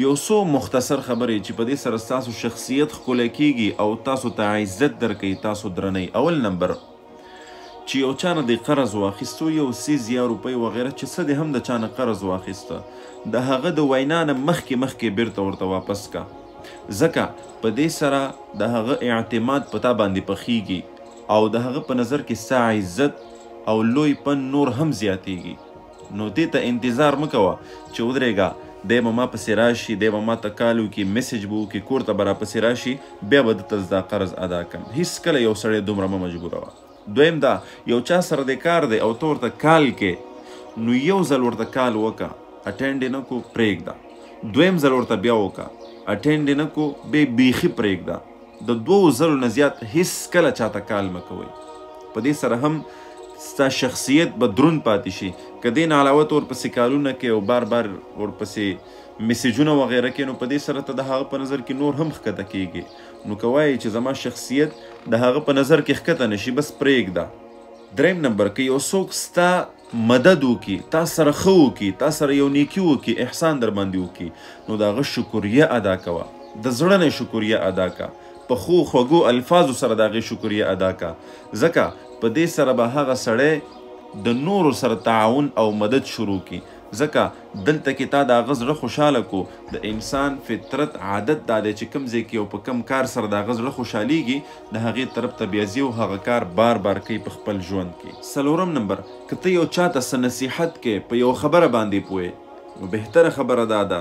یو څو مختصر خبرې چې په دې سره ستاسو شخصیت ښکلی کیږي او تاسو ته عزت درکوي، تاسو درنئ. اول نمبر چې یو چا نه دې قرض واخیستو، یو څیز یا روپۍ وغیره چې څه دې هم د چا نه قرض واخیسته، د هغه د وینا نه مخکې بیرته ورته واپس کا، ځکه په دې سره د هغه اعتماد په تا باندې پخیږي او د هغه په نظر کې ستا عزت او لوی پن نور هم زیاتیږي. نو دې ته انتظار مه کوه چې ودرېږه دی به ما پسې راشي، دی به ما ته کال وکړي، میسج به وکړي، کور ته به راپسې راشي، بیا به دته زه دا قرض ادا کړم. هېڅکله یو سړی دومره مه مجبوروه. دویم دا، یو چا سره د کار دی او ته ورته کال کې، نو یو ځل ورته کال وکړه، اټینډ یې نه کو پرېږده. دویم ځل ورته بیا وکړه، اټینډ یې نه کو بیا بیخي پرېږده. د دوو ځلو نه زیات هېڅکله چاته کال مه کوئ. په دې سره هم ستا شخصیت به دروند پاتې شي. که دې نه علاوه ته ورپسې کالونه کوې او بار ورپسې میسیجونه وغیره کوې، نو په دې سره ته د هغه په نظر کې نور هم ښکته کیږي. نو که وایې چې زما شخصیت د هغه په نظر کې ښکته نشي، بس پرېږده. دریم نمبر، که یو څوک ستا مدد وکړي، تا سره ښه وکړي، تا سره یو نیکي وکړي، احسان در باندې وکړي، نو د هغه شکریه ادا کوه. د زړه نه شکریه ادا که، په ښو خوږو الفاظو سره د هغې شکریه ادا که، ځکه په دې سره به هغه سړی د نورو سره تعاون او مدد شروع کړي. ځکه دلته کې تا د هغه زړه خوشحاله کو. د انسان فطرت عادت دا دی چې کوم ځای کې او په کوم کار سره د هغه زړه خوشحالیږي، د هغې طرف ته بیا ځي او هغه کار بار کوي په خپل ژوند کې. څلورم نمبر، که ته یو چا ته څه نصیحت کې په یو خبره باندې پوهې، نو بهتره خبره دا ده،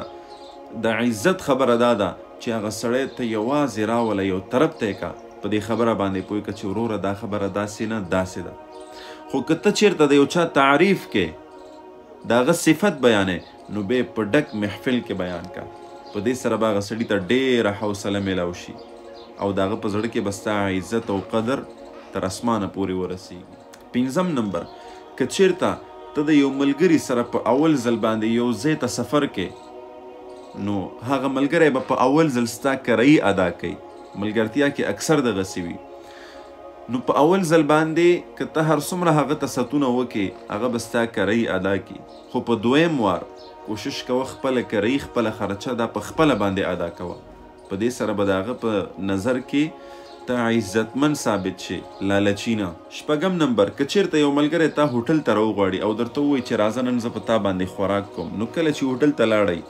د عزت خبره دا ده چې هغه سړی ته یوازې راوله یو طرف ته یې که، په دې خبره باندې پوه که چې وروره دا خبره داسې نه داسې ده. خو که ته چېرته د یو چا تعریف کې، د هغه صفت بیانې، نو بیا په ډک محفل کې بیان که. په دې سره به هغه سړي ته ډېره حوصله میلاو شي او د هغه په زړه کې به ستا عزت او قدر تر اسمانه پورې ورسیږي. پنځم نمبر، که چېرته ته د یو ملګري سره په اول ځل باندې یو ځای ته سفر کې، نو هغه ملګری به په اول ځل ستا کرایي ادا کوي. ملګرتیا کې اکثر دغسې وي. نو په اول ځل باندې که ته هر څومره هغه ته ستونه وکړې، هغه به ستا کرایي ادا کړي. خو په دویم وار کوشش کوه خپله کرایي، خپله خرچه دا په خپله باندې ادا کوه. په دې سره به د هغه په نظر کې ته عزتمن ثابت شي، لالچي نه. شپږم نمبر، که چېرته یو ملګری تا هوټل ته راوغواړي او درته ووایي چې راځه نن زه په تا باندې خوراک کوم، نو کله چې هوټل ته لاړئ،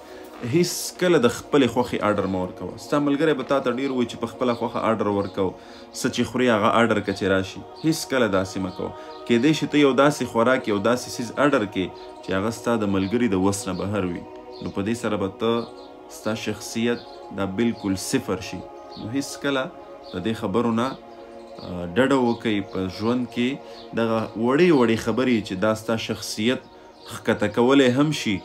هېڅکله د خپلې خوښې آرډر مه ورکوه. ستا ملګری به تا ته ډېر وایي چې په خپله خوښه آرډر ورکوه، څه چې خوري هغه آرډر که چې راشي. هېڅکله داسې مه کوه. کیدای شي ته یو داسې خوراک، یو داسې څیز آرډر کړې چې هغه ستا د ملګري د وس نه بهر وي، نو په دې سره به ته ستا شخصیت دا بالکل صفر شي. نو هېڅکله د دې خبرو نه ډډه وکئ په ژوند کې. دغه وړې خبرې چې دا ستا شخصیت ښکته کولی هم شي،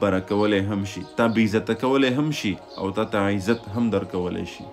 بره کولی هم شي، تا بې عزته کولی هم شي او تا ته عزت هم درکولی شي.